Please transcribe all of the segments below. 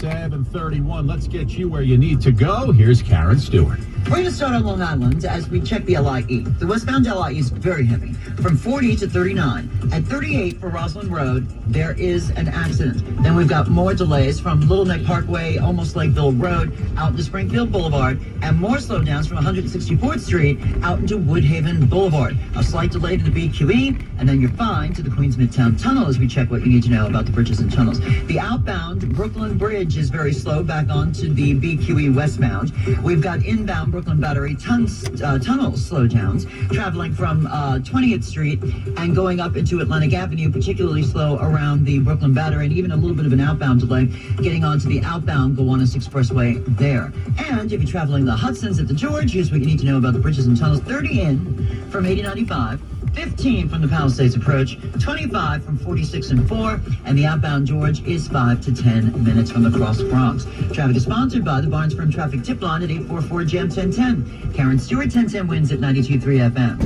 7:31. Let's get you where you need to go. Here's Karen Stewart. We're going to start on Long Island as we check the LIE. The westbound LIE is very heavy, from 40 to 39. At 38 for Roslyn Road, there is an accident. Then we've got more delays from Little Neck Parkway, almost Lakeville Road, out into Springfield Boulevard, and more slowdowns from 164th Street out into Woodhaven Boulevard. A slight delay to the BQE, and then you're fine to the Queens Midtown Tunnel as we check what you need to know about the bridges and tunnels. The outbound Brooklyn Bridge is very slow back onto the BQE westbound. We've got inbound Brooklyn Battery tunnel slowdowns, traveling from 20th Street and going up into Atlantic Avenue, particularly slow around the Brooklyn Battery, and even a little bit of an outbound delay getting onto the outbound Gowanus Expressway there. And if you're traveling the Hudson's at the George, here's what you need to know about the bridges and tunnels. 30 in from 8095. 15 from the Palisades Approach, 25 from 46 and 4, and the outbound George is 5 to 10 minutes from the Cross Bronx. Traffic is sponsored by the Barnes Firm Traffic Tip Line at 844-JAM-1010. Karen Stewart, 1010 wins at 92.3 FM.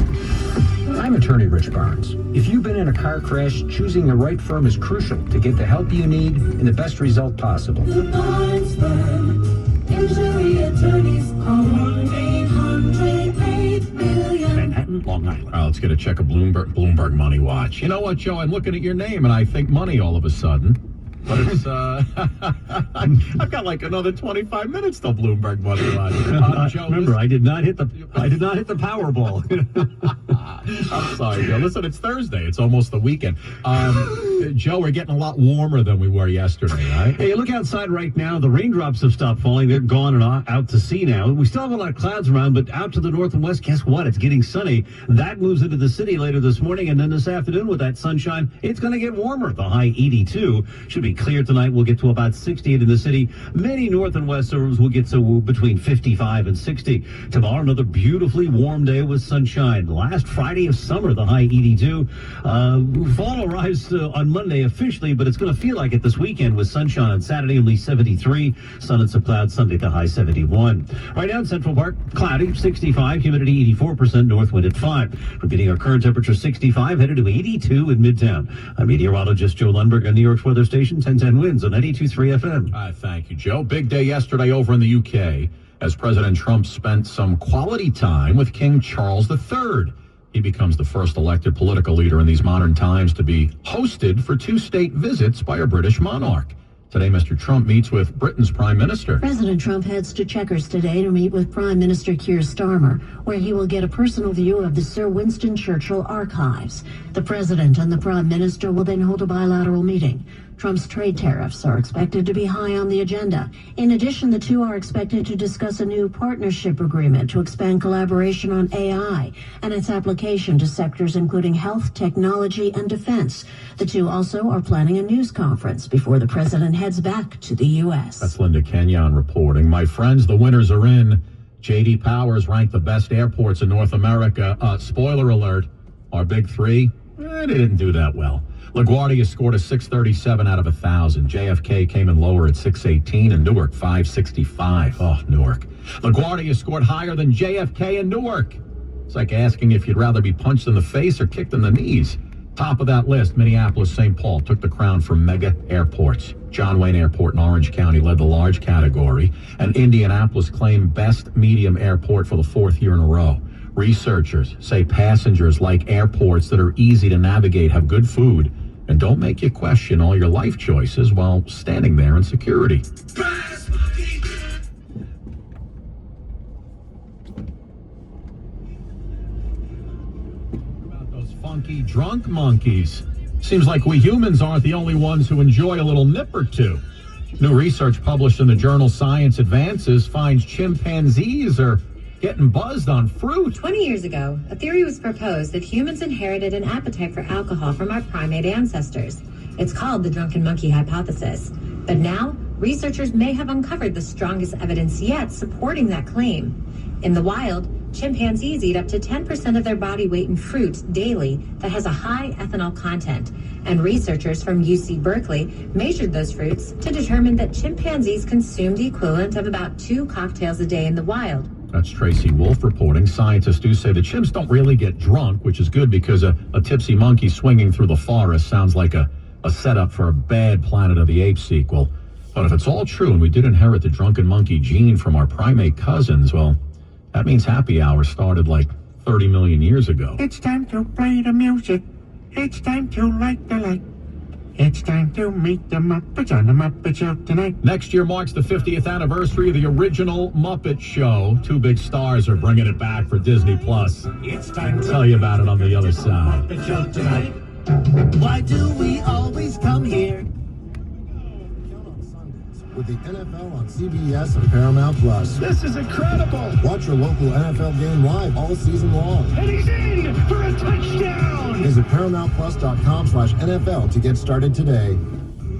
I'm attorney Rich Barnes. If you've been in a car crash, choosing the right firm is crucial to get the help you need and the best result possible. The Barnes Firm, injury attorneys, call 1-800-8-billion. Manhattan, Long Island. All right, let's get a check of Bloomberg Money Watch. You know what, Joe? I'm looking at your name, and I think money all of a sudden. But it's, I've got like another 25 minutes till Bloomberg Money Watch. Joe, remember, I did not hit the Powerball. I'm sorry, Joe. Listen, it's Thursday. It's almost the weekend. Joe, we're getting a lot warmer than we were yesterday, right? Hey, look outside right now. The raindrops have stopped falling. They're gone and out to sea now. We still have a lot of clouds around, but out to the north and west, guess what? It's getting sunny. That moves into the city later this morning, and then this afternoon with that sunshine, it's going to get warmer. The high 82 should be clear tonight. We'll get to about 68 in the city. Many north and west suburbs will get to between 55 and 60. Tomorrow, another beautifully warm day with sunshine. Last Friday of summer, the high 82. Fall arrives on Monday officially, but it's going to feel like it this weekend with sunshine on Saturday, only 73. Sun and some clouds Sunday, the high 71. Right now in Central Park, cloudy, 65, humidity 84%, north wind at 5. We're getting our current temperature 65, headed to 82 in Midtown. I'm meteorologist Joe Lundberg on New York's weather station, 1010 wins on 92.3 FM. Thank you, Joe. Big day yesterday over in the UK as President Trump spent some quality time with King Charles III. He becomes the first elected political leader in these modern times to be hosted for 2 state visits by a British monarch. Today, Mr. Trump meets with Britain's Prime Minister. President Trump heads to Chequers today to meet with Prime Minister Keir Starmer, where he will get a personal view of the Sir Winston Churchill archives. The President and the Prime Minister will then hold a bilateral meeting. Trump's trade tariffs are expected to be high on the agenda. In addition, the two are expected to discuss a new partnership agreement to expand collaboration on AI and its application to sectors including health, technology, and defense. The two also are planning a news conference before the president heads back to the U.S. That's Linda Kenyon reporting. My friends, the winners are in. J.D. Powers ranked the best airports in North America. Spoiler alert, our big three, they didn't do that well. LaGuardia scored a 637 out of 1,000. JFK came in lower at 618 and Newark 565. Oh, Newark. LaGuardia scored higher than JFK and Newark. It's like asking if you'd rather be punched in the face or kicked in the knees. Top of that list, Minneapolis-St. Paul took the crown for mega airports. John Wayne Airport in Orange County led the large category, and Indianapolis claimed best medium airport for the 4th year in a row. Researchers say passengers like airports that are easy to navigate, have good food, and don't make you question all your life choices while standing there in security. About those funky drunk monkeys. Seems like we humans aren't the only ones who enjoy a little nip or two. New research published in the journal Science Advances finds chimpanzees are getting buzzed on fruit. 20 years ago, a theory was proposed that humans inherited an appetite for alcohol from our primate ancestors. It's called the drunken monkey hypothesis. But now, researchers may have uncovered the strongest evidence yet supporting that claim. In the wild, chimpanzees eat up to 10% of their body weight in fruit daily that has a high ethanol content. And researchers from UC Berkeley measured those fruits to determine that chimpanzees consume the equivalent of about 2 cocktails a day in the wild. That's Tracy Wolf reporting. Scientists do say the chimps don't really get drunk, which is good because a tipsy monkey swinging through the forest sounds like a setup for a bad Planet of the Apes sequel. But if it's all true and we did inherit the drunken monkey gene from our primate cousins, well, that means happy hour started like 30 million years ago. It's time to play the music. It's time to light the light. It's time to meet the Muppets on the Muppet Show tonight. Next year marks the 50th anniversary of the original Muppet Show. Two big stars are bringing it back for Disney+. It's time to Tell you about it on the other side. Muppet Show tonight. Why do we always come here? With the NFL on CBS and Paramount Plus. This is incredible. Watch your local NFL game live all season long. And he's in for a touchdown. Visit ParamountPlus.com/NFL to get started today.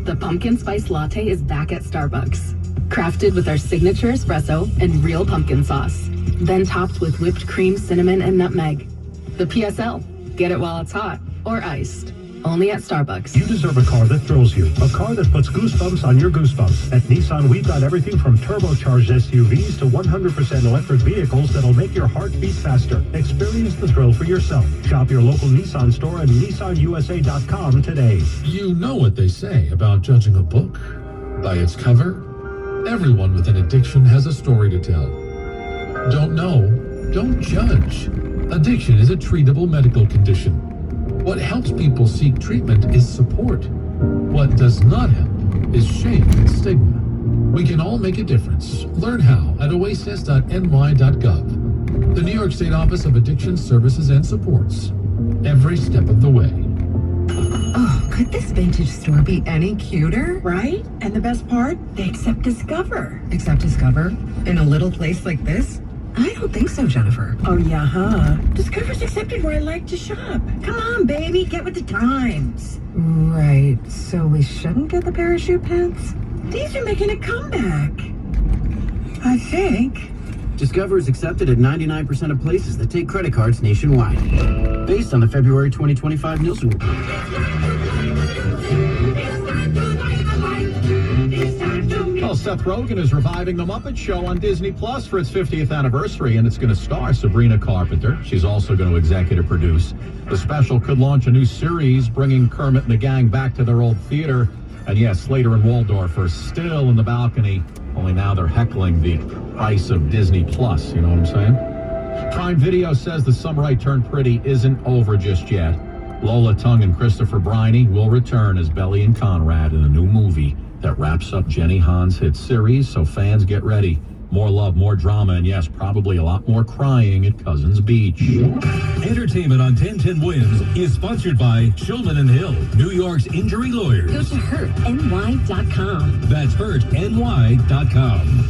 The pumpkin spice latte is back at Starbucks. Crafted with our signature espresso and real pumpkin sauce. Then topped with whipped cream, cinnamon, and nutmeg. The PSL. Get it while it's hot or iced. Only at Starbucks. You deserve a car that thrills you. A car that puts goosebumps on your goosebumps. At Nissan, we've got everything from turbocharged SUVs to 100% electric vehicles that'll make your heart beat faster. Experience the thrill for yourself. Shop your local Nissan store at nissanusa.com today. You know what they say about judging a book by its cover? Everyone with an addiction has a story to tell. Don't know? Don't judge. Addiction is a treatable medical condition. What helps people seek treatment is support. What does not help is shame and stigma. We can all make a difference. Learn how at oasis.ny.gov. The New York State Office of Addiction Services and Supports. Every step of the way. Oh, could this vintage store be any cuter? Right? And the best part? They accept Discover. Accept Discover? In a little place like this? I don't think so, Jennifer. Oh, yeah, huh? Discover's accepted where I like to shop. Come on, baby, get with the times. Right, so we shouldn't get the parachute pants? These are making a comeback. I think. Discover is accepted at 99% of places that take credit cards nationwide. Based on the February 2025 Nielsen report. Well, Seth Rogen is reviving The Muppet Show on Disney Plus for its 50th anniversary, and it's going to star Sabrina Carpenter. She's also going to executive produce. The special could launch a new series, bringing Kermit and the gang back to their old theater. And yes, Slater and Waldorf are still in the balcony, only now they're heckling the price of Disney Plus. You know what I'm saying? Prime Video says the Summer I Turned Pretty isn't over just yet. Lola Tung and Christopher Briney will return as Belly and Conrad in a new movie that wraps up Jenny Han's hit series, so fans get ready. More love, more drama, and yes, probably a lot more crying at Cousins Beach. Entertainment on 1010 Wins is sponsored by Shulman & Hill, New York's injury lawyers. Go to hurtny.com. That's hurtny.com.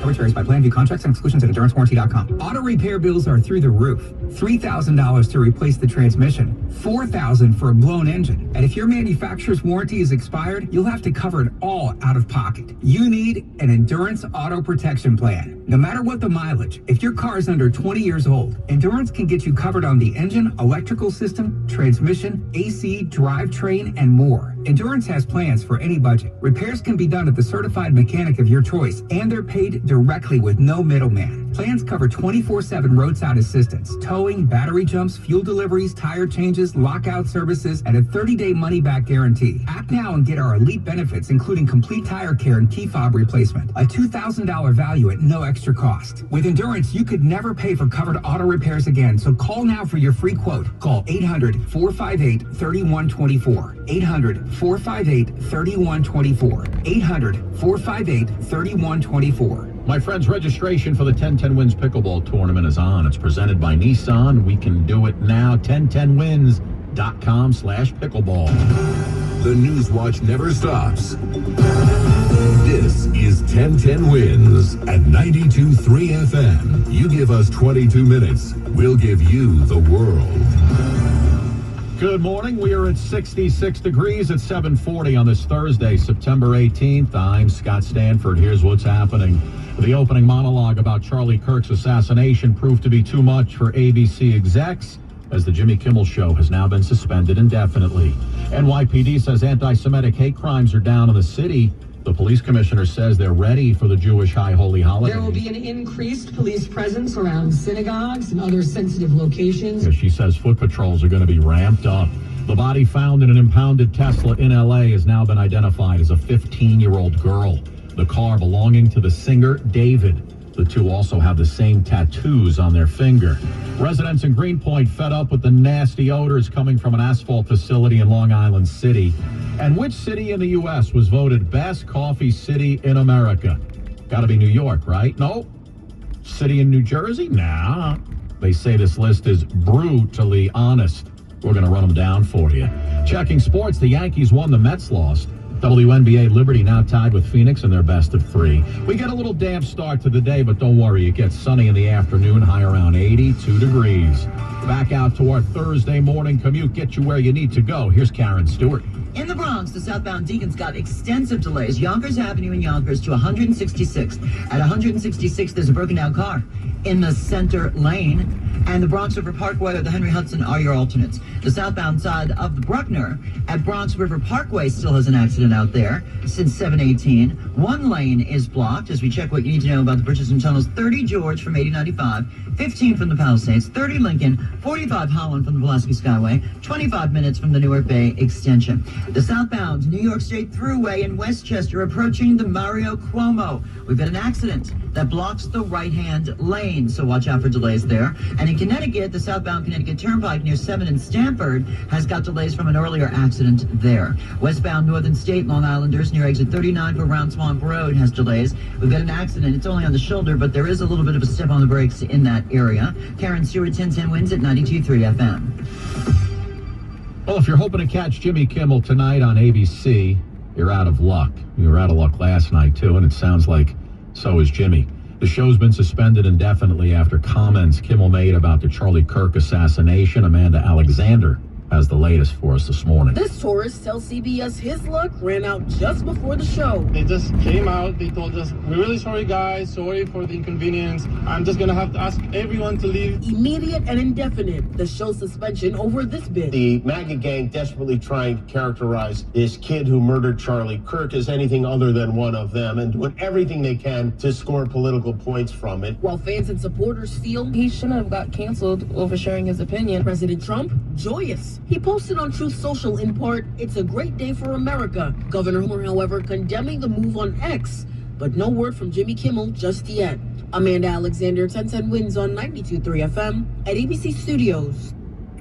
Coverage varies by plan. View contracts and exclusions at endurancewarranty.com. Auto repair bills are through the roof. $3,000 to replace the transmission. $4,000 for a blown engine. And if your manufacturer's warranty is expired, you'll have to cover it all out of pocket. You need an Endurance Auto Protection Plan. No matter what the mileage, if your car is under 20 years old, Endurance can get you covered on the engine, electrical system, transmission, AC, drivetrain, and more. Endurance has plans for any budget. Repairs can be done at the certified mechanic of your choice, and they're paid directly with no middleman. Plans cover 24/7 roadside assistance, towing, battery jumps, fuel deliveries, tire changes, lockout services, and a 30-day money-back guarantee. Act now and get our elite benefits, including complete tire care and key fob replacement. A $2,000 value at no extra cost. With Endurance, you could never pay for covered auto repairs again, so call now for your free quote. Call 800-458-3124. 800-458-3124. 800-458-3124. My friends, registration for the 1010 Wins Pickleball Tournament is on. It's presented by Nissan. We can do it now. 1010wins.com/pickleball. The News Watch never stops. This is 1010 Wins at 92.3 FM. You give us 22 minutes, we'll give you the world. Good morning. We are at 66 degrees at 7:40 on this Thursday, September 18th. I'm Scott Stanford. Here's what's happening. The opening monologue about Charlie Kirk's assassination proved to be too much for ABC execs, as the Jimmy Kimmel Show has now been suspended indefinitely. NYPD says anti-Semitic hate crimes are down in the city. The police commissioner says they're ready for the Jewish High Holy Holiday. There will be an increased police presence around synagogues and other sensitive locations. She says foot patrols are going to be ramped up. The body found in an impounded Tesla in L.A. has now been identified as a 15-year-old girl. The car belonging to the singer David. The two also have the same tattoos on their finger. Residents in Greenpoint fed up with the nasty odors coming from an asphalt facility in Long Island City. And which city in the U.S. was voted best coffee city in America? Got to be New York, right? No. City in New Jersey? Nah. They say this list is brutally honest. We're going to run them down for you. Checking sports, the Yankees won, the Mets lost. WNBA Liberty now tied with Phoenix in their best of 3. We get a little damp start to the day, but don't worry, it gets sunny in the afternoon, high around 82 degrees. Back out to our Thursday morning commute, get you where you need to go. Here's Karen Stewart. In the Bronx, the southbound Deacons got extensive delays. Yonkers Avenue in Yonkers to 166th. At 166th, there's a broken down car in the center lane. And the Bronx River Parkway or the Henry Hudson are your alternates. The southbound side of the Bruckner at Bronx River Parkway still has an accident out there since 7:18. One lane is blocked as we check what you need to know about the bridges and tunnels. 30 George from 8095, 15 from the Palisades, 30 Lincoln, 45 Holland from the Pulaski Skyway, 25 minutes from the Newark Bay Extension. The southbound New York State Thruway in Westchester approaching the Mario Cuomo. We've got an accident that blocks the right-hand lane, so watch out for delays there. And in Connecticut, the southbound Connecticut Turnpike near 7 and Stamford has got delays from an earlier accident there. Westbound Northern State Long Islanders near exit 39 for Round Swamp Road has delays. We've got an accident. It's only on the shoulder, but there is a little bit of a step on the brakes in that area. Karen Stewart, 1010 wins at 92.3 FM. Well, if you're hoping to catch Jimmy Kimmel tonight on ABC, you're out of luck. You were out of luck last night, too, and it sounds like so is Jimmy. The show's been suspended indefinitely after comments Kimmel made about the Charlie Kirk assassination. Amanda Alexander has the latest for us this morning. This tourist tells CBS his luck ran out just before the show. They just came out. They told us, we're really sorry, guys. Sorry for the inconvenience. I'm just going to have to ask everyone to leave. Immediate and indefinite. The show suspension over this bid. The MAGA gang desperately trying to characterize this kid who murdered Charlie Kirk as anything other than one of them and doing everything they can to score political points from it. While fans and supporters feel he shouldn't have got canceled over sharing his opinion, President Trump, joyous. He posted on Truth Social in part, "It's a great day for America." Governor Homer, however, condemning the move on X, but no word from Jimmy Kimmel just yet. Amanda Alexander, 1010 wins on 92.3 FM at ABC Studios.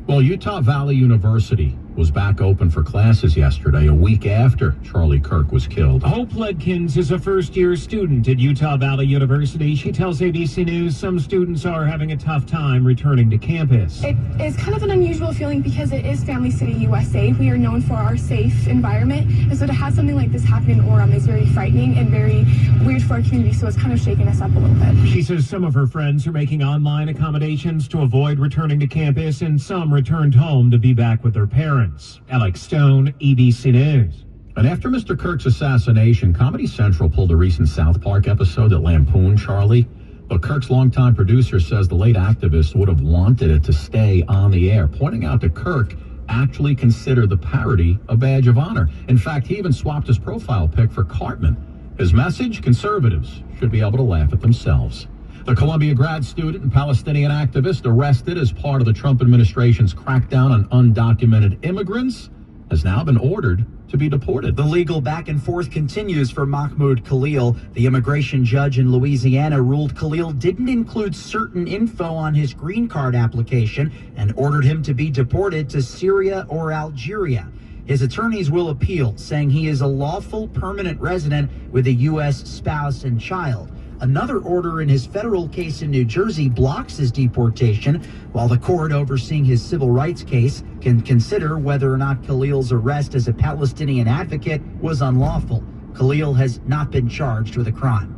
Well, Utah Valley University was back open for classes yesterday, a week after Charlie Kirk was killed. Hope Ledkins is a first-year student at Utah Valley University. She tells ABC News some students are having a tough time returning to campus. It is kind of an unusual feeling because it is Family City, USA. We are known for our safe environment, and so to have something like this happen in Orem is very frightening and very weird for our community, so it's kind of shaking us up a little bit. She says some of her friends are making online accommodations to avoid returning to campus, and some returned home to be back with their parents. Alex Stone, ABC News. And after Mr. Kirk's assassination, Comedy Central pulled a recent South Park episode that lampooned Charlie. But Kirk's longtime producer says the late activist would have wanted it to stay on the air, pointing out that Kirk actually considered the parody a badge of honor. In fact, he even swapped his profile pic for Cartman. His message, conservatives should be able to laugh at themselves. The Columbia grad student and Palestinian activist arrested as part of the Trump administration's crackdown on undocumented immigrants has now been ordered to be deported. The legal back and forth continues for Mahmoud Khalil. The immigration judge in Louisiana ruled Khalil didn't include certain info on his green card application and ordered him to be deported to Syria or Algeria. His attorneys will appeal, saying he is a lawful permanent resident with a U.S. spouse and child. Another order in his federal case in New Jersey blocks his deportation, while the court overseeing his civil rights case can consider whether or not Khalil's arrest as a Palestinian advocate was unlawful. Khalil has not been charged with a crime.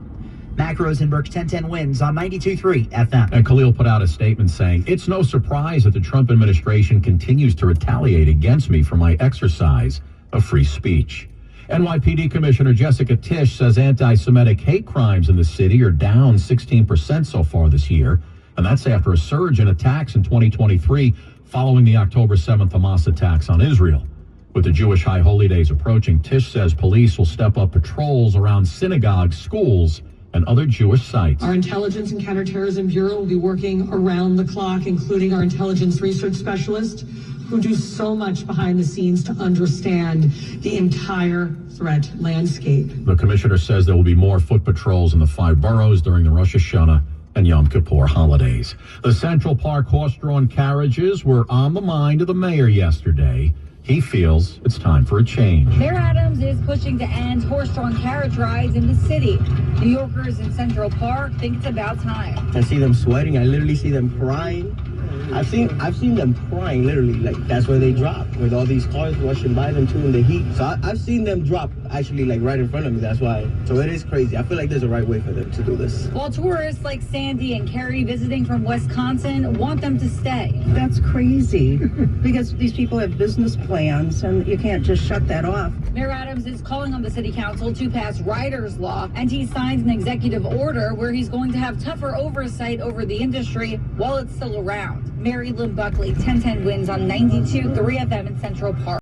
Mac Rosenberg's 1010 wins on 92.3 FM. And Khalil put out a statement saying, "It's no surprise that the Trump administration continues to retaliate against me for my exercise of free speech." NYPD Commissioner Jessica Tisch says anti-Semitic hate crimes in the city are down 16% so far this year. And that's after a surge in attacks in 2023 following the October 7th Hamas attacks on Israel. With the Jewish high holy days approaching, Tisch says police will step up patrols around synagogues, schools, and other Jewish sites. Our Intelligence and Counterterrorism Bureau will be working around the clock, including our intelligence research specialist, who do so much behind the scenes to understand the entire threat landscape. The commissioner says there will be more foot patrols in the 5 boroughs during the Rosh Hashanah and Yom Kippur holidays. The Central Park horse-drawn carriages were on the mind of the mayor yesterday. He feels it's time for a change. Mayor Adams is pushing to end horse-drawn carriage rides in the city. New Yorkers in Central Park think it's about time. I see them sweating. I literally see them crying. I've seen them crying literally, like that's where they drop, with all these cars rushing by them too in the heat. So I've seen them drop actually like right in front of me. That's why. So it is crazy. I feel like there's a right way for them to do this. While tourists like Sandy and Carrie visiting from Wisconsin want them to stay. That's crazy because these people have business plans and you can't just shut that off. Mayor Adams is calling on the city council to pass rider's law, and he signed an executive order where he's going to have tougher oversight over the industry while it's still around. Mary Lynn Buckley, 1010 wins on 92.3 FM in Central Park.